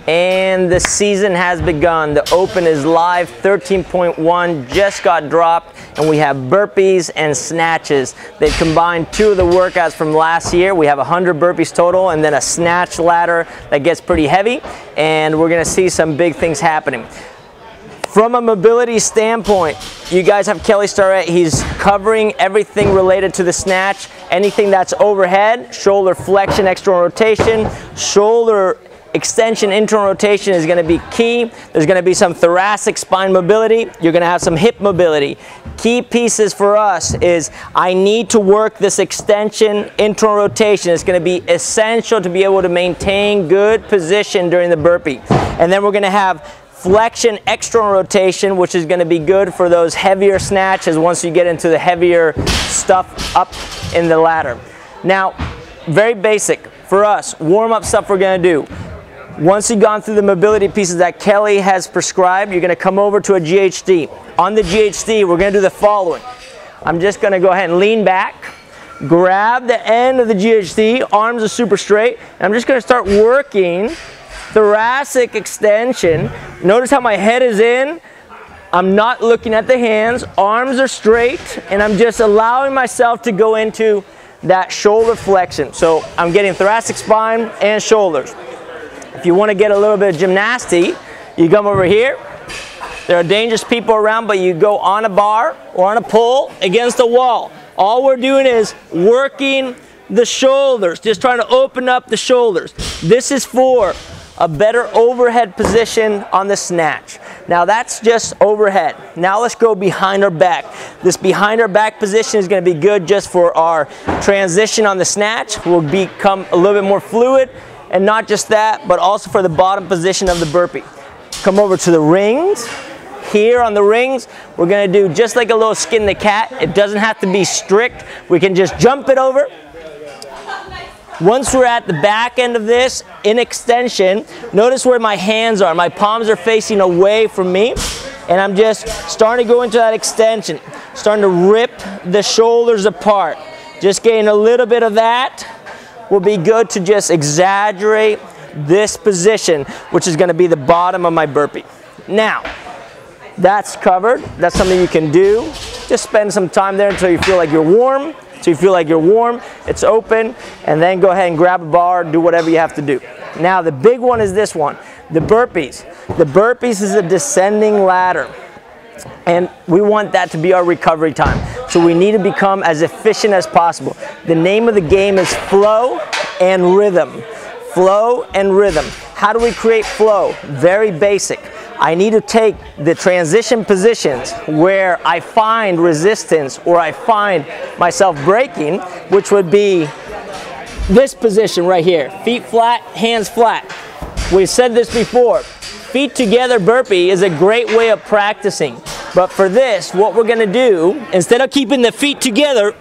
And the season has begun. The Open is live. 13.1 just got dropped, and we have burpees and snatches. They've combined two of the workouts from last year. We have 100 burpees total, and then a snatch ladder that gets pretty heavy, and we're gonna see some big things happening. From a mobility standpoint, you guys have Kelly Starrett. He's covering everything related to the snatch. Anything that's overhead, shoulder flexion, external rotation, shoulder extension, internal rotation is going to be key. There's going to be some thoracic spine mobility. You're going to have some hip mobility. Key pieces for us is I need to work this extension, internal rotation. It's going to be essential to be able to maintain good position during the burpee. And then we're going to have flexion, external rotation, which is going to be good for those heavier snatches once you get into the heavier stuff up in the ladder. Now, very basic for us, warm-up stuff we're going to do. Once you've gone through the mobility pieces that Kelly has prescribed, you're going to come over to a GHD. On the GHD, we're going to do the following. I'm just going to go ahead and lean back, grab the end of the GHD, arms are super straight, and I'm just going to start working thoracic extension. Notice how my head is in. I'm not looking at the hands, arms are straight, and I'm just allowing myself to go into that shoulder flexion. So I'm getting thoracic spine and shoulders. If you want to get a little bit of gymnastic, you come over here. There are dangerous people around, but you go on a bar or on a pole against a wall. All we're doing is working the shoulders, just trying to open up the shoulders. This is for a better overhead position on the snatch. Now that's just overhead. Now let's go behind our back. This behind our back position is going to be good just for our transition on the snatch. We'll become a little bit more fluid. And not just that, but also for the bottom position of the burpee. Come over to the rings. Here on the rings, we're gonna do just like a little skin the cat. It doesn't have to be strict. We can just jump it over. Once we're at the back end of this, in extension, notice where my hands are. My palms are facing away from me, and I'm just starting to go into that extension, starting to rip the shoulders apart. Just getting a little bit of that. Will be good to just exaggerate this position, which is going to be the bottom of my burpee. Now, that's covered. That's something you can do. Just spend some time there until you feel like you're warm. So you feel like you're warm, it's open, and then go ahead and grab a bar, do whatever you have to do. Now, the big one is this one, the burpees. The burpees is a descending ladder, and we want that to be our recovery time. So we need to become as efficient as possible. The name of the game is flow and rhythm. Flow and rhythm. How do we create flow? Very basic. I need to take the transition positions where I find resistance or I find myself breaking, which would be this position right here. Feet flat, hands flat. We've said this before. Feet together burpee is a great way of practicing. But for this, what we're going to do, instead of keeping the feet together,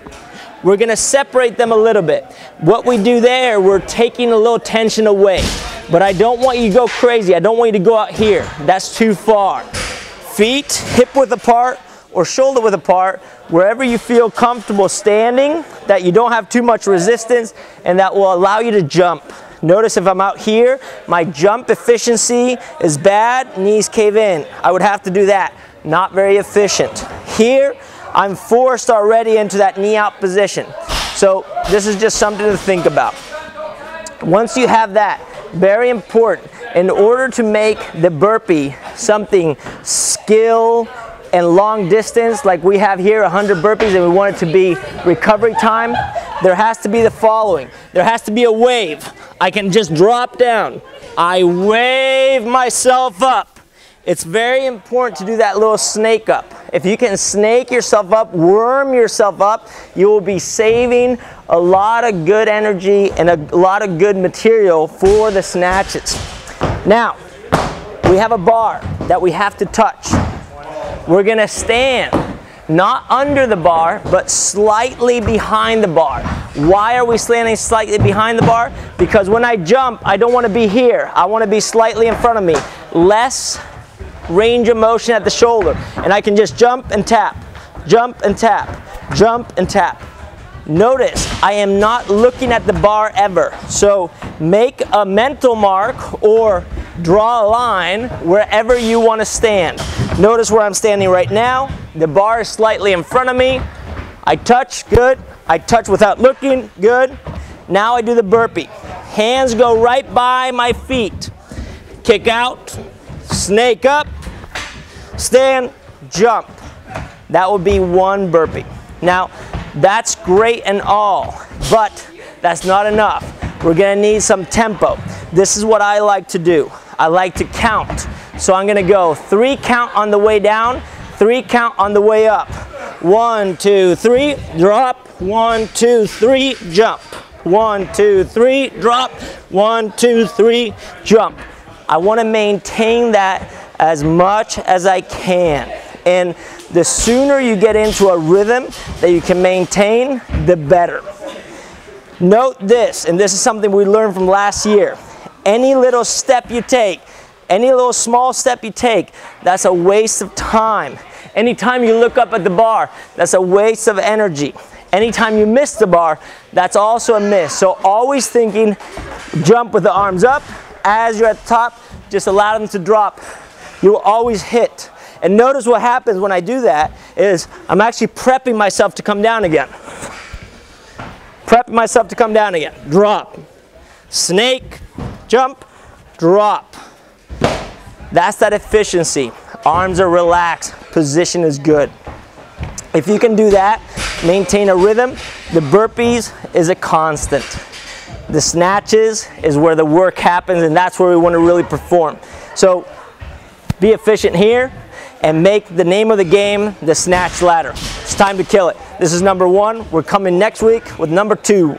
we're going to separate them a little bit. What we do there, we're taking a little tension away. But I don't want you to go crazy. I don't want you to go out here. That's too far. Feet hip width apart or shoulder width apart, wherever you feel comfortable standing, that you don't have too much resistance, and that will allow you to jump. Notice if I'm out here, my jump efficiency is bad, knees cave in. I would have to do that. Not very efficient. Here, I'm forced already into that knee out position. So this is just something to think about. Once you have that, very important, in order to make the burpee something skill and long distance, like we have here 100 burpees and we want it to be recovery time, there has to be the following. There has to be a wave. I can just drop down. I wave myself up. It's very important to do that little snake up. If you can snake yourself up, worm yourself up, you will be saving a lot of good energy and a lot of good material for the snatches. Now, we have a bar that we have to touch. We're going to stand not under the bar, but slightly behind the bar. Why are we standing slightly behind the bar? Because when I jump, I don't want to be here. I want to be slightly in front of me. Less range of motion at the shoulder, and I can just jump and tap, jump and tap, jump and tap. Notice I am not looking at the bar ever. So make a mental mark or draw a line wherever you want to stand. Notice where I'm standing right now. The bar is slightly in front of me. I touch, good. I touch without looking, good. Now I do the burpee. Hands go right by my feet. Kick out, snake up, stand, jump. That would be one burpee. Now, that's great and all, but that's not enough. We're gonna need some tempo. This is what I like to do. I like to count. So I'm gonna go 3 count on the way down, 3 count on the way up. 1, 2, 3, drop. 1, 2, 3, jump. 1, 2, 3, drop. 1, 2, 3, jump. I wanna maintain that as much as I can. And the sooner you get into a rhythm that you can maintain, the better. Note this, and this is something we learned from last year. Any little step you take, any little small step you take, that's a waste of time. Anytime you look up at the bar, that's a waste of energy. Anytime you miss the bar, that's also a miss. So always thinking, jump with the arms up. As you're at the top, just allow them to drop. You'll always hit. And notice what happens when I do that is I'm actually prepping myself to come down again. Prepping myself to come down again. Drop. Snake, jump, drop. That's that efficiency. Arms are relaxed. Position is good. If you can do that, maintain a rhythm, the burpees is a constant. The snatches is where the work happens, and that's where we want to really perform. So be efficient here and make the name of the game the snatch ladder. It's time to kill it. This is number 1. We're coming next week with number 2.